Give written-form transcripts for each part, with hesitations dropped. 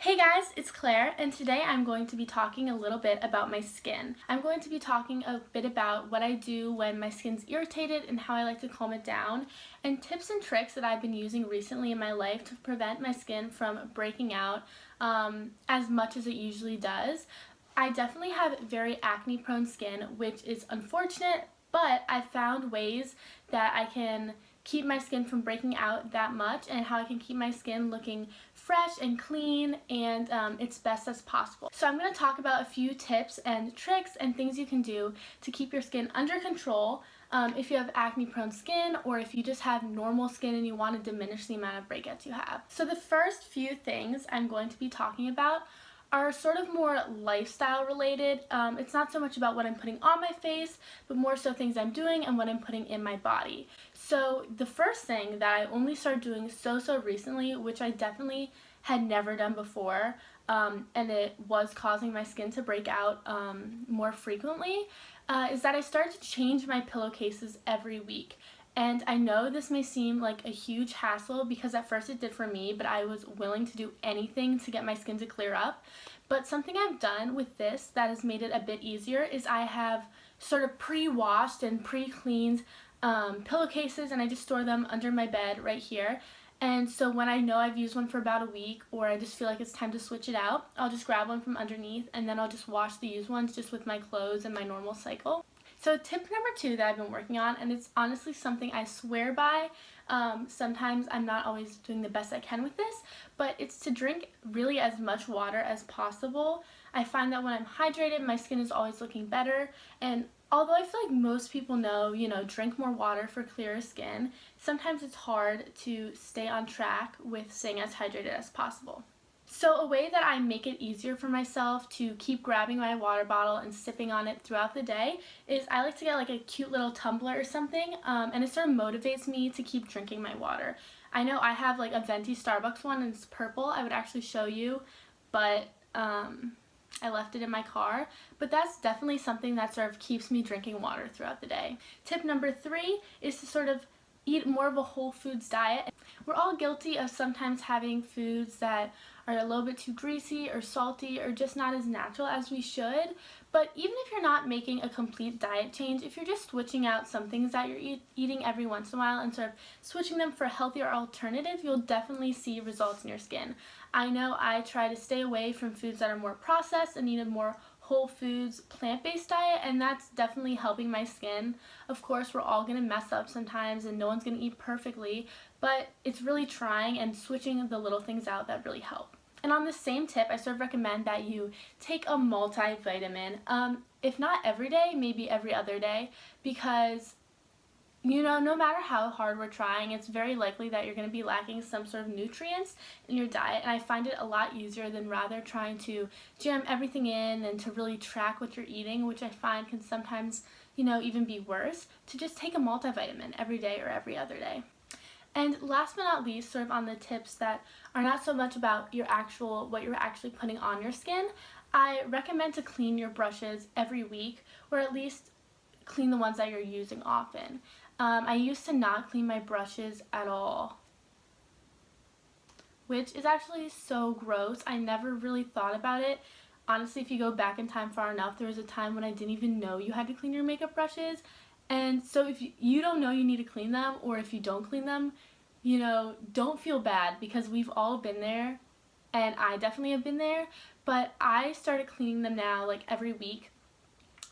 Hey guys, it's Claire, and today I'm going to be talking a little bit about my skin. I'm going to be talking a bit about what I do when my skin's irritated and how I like to calm it down, and tips and tricks that I've been using recently in my life to prevent my skin from breaking out as much as it usually does. I definitely have very acne-prone skin, which is unfortunate, but I found ways that I can keep my skin from breaking out that much and how I can keep my skin looking fresh and clean and its best as possible. So I'm going to talk about a few tips and tricks and things you can do to keep your skin under control if you have acne prone skin or if you just have normal skin and you want to diminish the amount of breakouts you have. So the first few things I'm going to be talking about are sort of more lifestyle related. It's not so much about what I'm putting on my face, but more so things I'm doing and what I'm putting in my body. So the first thing that I only started doing so recently, which I definitely had never done before, and it was causing my skin to break out more frequently, is that I started to change my pillowcases every week. And I know this may seem like a huge hassle because at first it did for me, but I was willing to do anything to get my skin to clear up. But something I've done with this that has made it a bit easier is I have sort of pre-washed and pre-cleaned pillowcases, and I just store them under my bed right here. And so when I know I've used one for about a week or I just feel like it's time to switch it out, I'll just grab one from underneath and then I'll just wash the used ones just with my clothes and my normal cycle. So tip number 2 that I've been working on, and it's honestly something I swear by, sometimes I'm not always doing the best I can with this, but it's to drink really as much water as possible. I find that when I'm hydrated, my skin is always looking better, and although I feel like most people know, drink more water for clearer skin, sometimes it's hard to stay on track with staying as hydrated as possible. So a way that I make it easier for myself to keep grabbing my water bottle and sipping on it throughout the day is I like to get like a cute little tumbler or something, and it sort of motivates me to keep drinking my water. I know I have like a venti Starbucks one and it's purple. I would actually show you, but I left it in my car, but that's definitely something that sort of keeps me drinking water throughout the day. Tip number 3 is to sort of eat more of a whole foods diet. We're all guilty of sometimes having foods that are a little bit too greasy or salty or just not as natural as we should, but even if you're not making a complete diet change, if you're just switching out some things that you're eating every once in a while and sort of switching them for a healthier alternative, you'll definitely see results in your skin. I know I try to stay away from foods that are more processed and eat a more whole foods, plant-based diet, and that's definitely helping my skin. Of course, we're all going to mess up sometimes and no one's going to eat perfectly, but it's really trying and switching the little things out that really help. And on the same tip, I sort of recommend that you take a multivitamin, if not every day, maybe every other day, because no matter how hard we're trying, it's very likely that you're going to be lacking some sort of nutrients in your diet, and I find it a lot easier than rather trying to jam everything in and to really track what you're eating, which I find can sometimes, even be worse, to just take a multivitamin every day or every other day. And last but not least, sort of on the tips that are not so much about what you're actually putting on your skin, I recommend to clean your brushes every week, or at least clean the ones that you're using often. I used to not clean my brushes at all, which is actually so gross. I never really thought about it. Honestly, if you go back in time far enough, there was a time when I didn't even know you had to clean your makeup brushes. And so if you don't know you need to clean them, or if you don't clean them, don't feel bad, because we've all been there, and I definitely have been there, but I started cleaning them now like every week,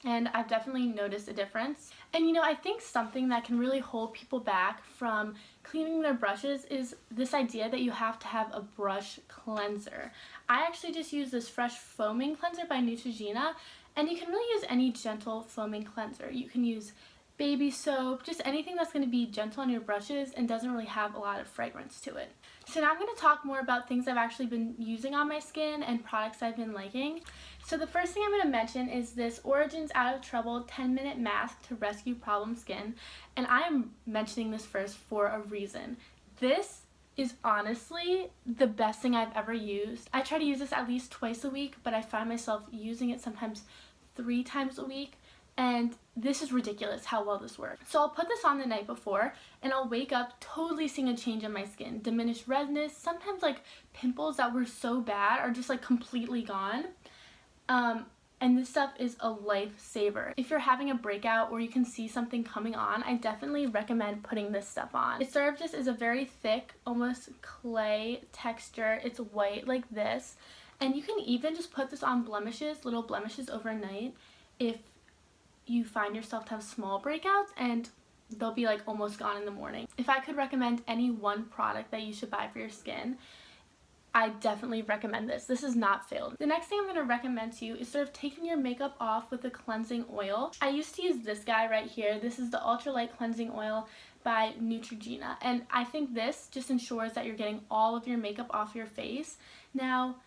and I've definitely noticed a difference. And I think something that can really hold people back from cleaning their brushes is this idea that you have to have a brush cleanser. I actually just use this fresh foaming cleanser by Neutrogena, and you can really use any gentle foaming cleanser. You can use baby soap, just anything that's going to be gentle on your brushes and doesn't really have a lot of fragrance to it. So now I'm going to talk more about things I've actually been using on my skin and products I've been liking. So the first thing I'm going to mention is this Origins Out of Trouble 10-minute mask to rescue problem skin, and I am mentioning this first for a reason. This is honestly the best thing I've ever used. I try to use this at least twice a week, but I find myself using it sometimes 3 times a week. and this is ridiculous how well this works. So I'll put this on the night before and I'll wake up totally seeing a change in my skin. Diminished redness, sometimes like pimples that were so bad are just like completely gone. And this stuff is a lifesaver. If you're having a breakout or you can see something coming on, I definitely recommend putting this stuff on. It serves just as a very thick, almost clay texture. It's white like this. And you can even just put this on blemishes, little blemishes overnight if you find yourself to have small breakouts, and they'll be like almost gone in the morning. If I could recommend any one product that you should buy for your skin, I definitely recommend this. This has not failed. The next thing I'm going to recommend to you is sort of taking your makeup off with a cleansing oil. I used to use this guy right here. This is the Ultralight Cleansing Oil by Neutrogena, and I think this just ensures that you're getting all of your makeup off your face. Now,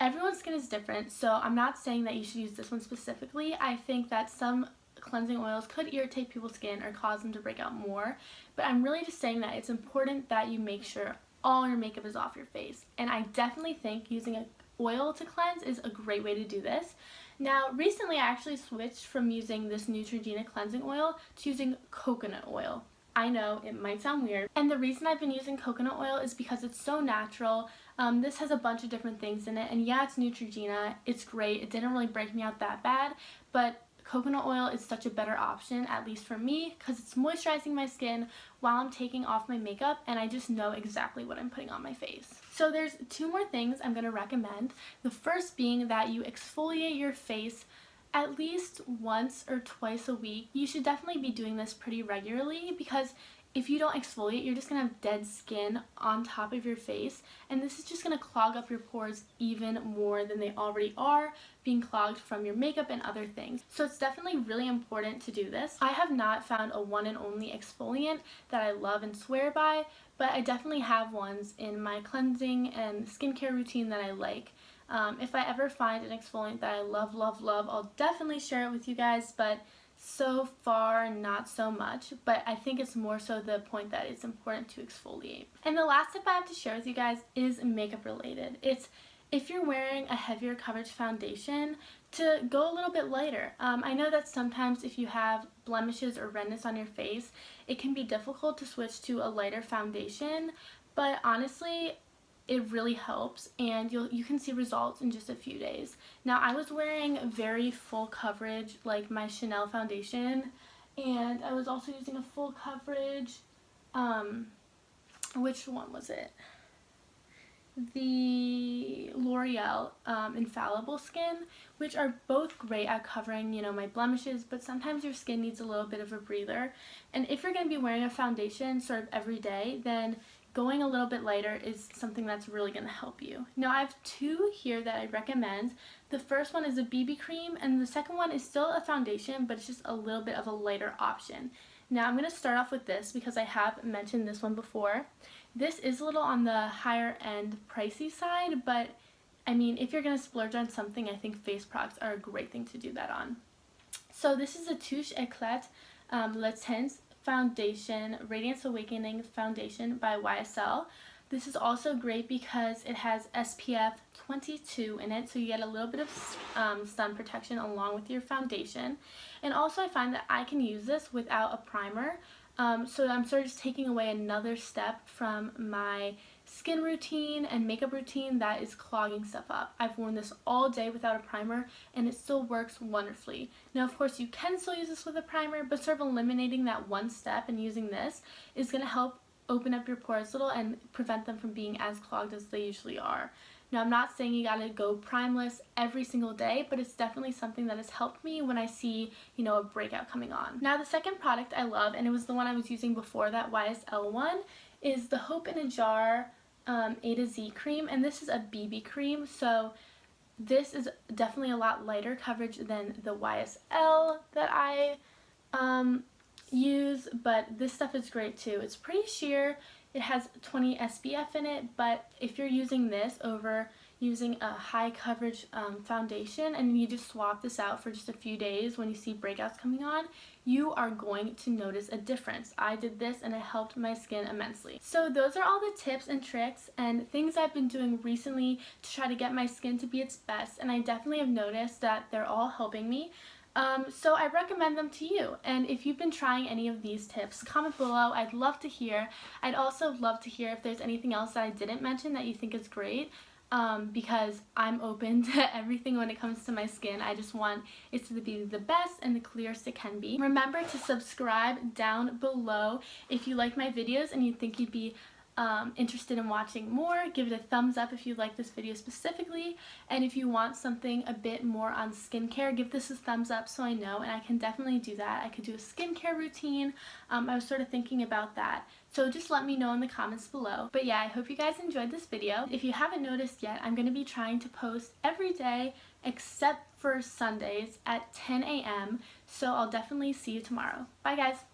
everyone's skin is different, so I'm not saying that you should use this one specifically. I think that some cleansing oils could irritate people's skin or cause them to break out more, but I'm really just saying that it's important that you make sure all your makeup is off your face. And I definitely think using an oil to cleanse is a great way to do this. Now, recently I actually switched from using this Neutrogena cleansing oil to using coconut oil. I know it might sound weird, and the reason I've been using coconut oil is because it's so natural. This has a bunch of different things in it, and yeah, it's Neutrogena, it's great, it didn't really break me out that bad, but coconut oil is such a better option, at least for me, because it's moisturizing my skin while I'm taking off my makeup, and I just know exactly what I'm putting on my face. So there's two more things I'm going to recommend. The first being that you exfoliate your face at least once or twice a week. You should definitely be doing this pretty regularly, because if you don't exfoliate, you're just going to have dead skin on top of your face, and this is just going to clog up your pores even more than they already are, being clogged from your makeup and other things. So it's definitely really important to do this. I have not found a one and only exfoliant that I love and swear by, but I definitely have ones in my cleansing and skincare routine that I like. If I ever find an exfoliant that I love, I'll definitely share it with you guys, but so far not so much. But I think it's more so the point that it's important to exfoliate. And the last tip I have to share with you guys is makeup related. It's if you're wearing a heavier coverage foundation, to go a little bit lighter. I know that sometimes if you have blemishes or redness on your face, it can be difficult to switch to a lighter foundation, but honestly, it really helps, and you can see results in just a few days. Now, I was wearing very full coverage, like my Chanel foundation, and I was also using a full coverage, which one was it? The L'Oreal Infallible Skin, which are both great at covering, my blemishes, but sometimes your skin needs a little bit of a breather. And if you're going to be wearing a foundation sort of every day, then going a little bit lighter is something that's really going to help you. Now, I have two here that I recommend. The first one is a BB cream, and the second one is still a foundation, but it's just a little bit of a lighter option. Now, I'm going to start off with this because I have mentioned this one before. This is a little on the higher end pricey side, but I mean, if you're going to splurge on something, I think face products are a great thing to do that on. So this is a Touche Eclat Le Teint Foundation, Radiance Awakening Foundation by YSL. This is also great because it has SPF 22 in it, so you get a little bit of sun protection along with your foundation. And also I find that I can use this without a primer, so I'm sort of just taking away another step from my skin routine and makeup routine that is clogging stuff up. I've worn this all day without a primer, and it still works wonderfully. Now, of course, you can still use this with a primer, but sort of eliminating that one step and using this is going to help open up your pores a little and prevent them from being as clogged as they usually are. Now, I'm not saying you gotta go primeless every single day, but it's definitely something that has helped me when I see, a breakout coming on. Now, the second product I love, and it was the one I was using before that YSL one, is the Hope in a Jar A to Z cream, and this is a BB cream, so this is definitely a lot lighter coverage than the YSL that I use, but this stuff is great too. It's pretty sheer. It has 20 SPF in it, but if you're using this over using a high coverage foundation and you just swap this out for just a few days when you see breakouts coming on, you are going to notice a difference. I did this and it helped my skin immensely. So those are all the tips and tricks and things I've been doing recently to try to get my skin to be its best, and I definitely have noticed that they're all helping me. So I recommend them to you. And if you've been trying any of these tips, comment below. I'd love to hear. I'd also love to hear if there's anything else that I didn't mention that you think is great. Because I'm open to everything when it comes to my skin. I just want it to be the best and the clearest it can be. Remember to subscribe down below if you like my videos and you think you'd be interested in watching more. Give it a thumbs up if you like this video specifically, and if you want something a bit more on skincare, give this a thumbs up so I know, and I can definitely do that. I could do a skincare routine. I was sort of thinking about that, so just let me know in the comments below. But yeah, I hope you guys enjoyed this video. If you haven't noticed yet, I'm going to be trying to post every day except for Sundays at 10 a.m. So I'll definitely see you tomorrow. Bye guys!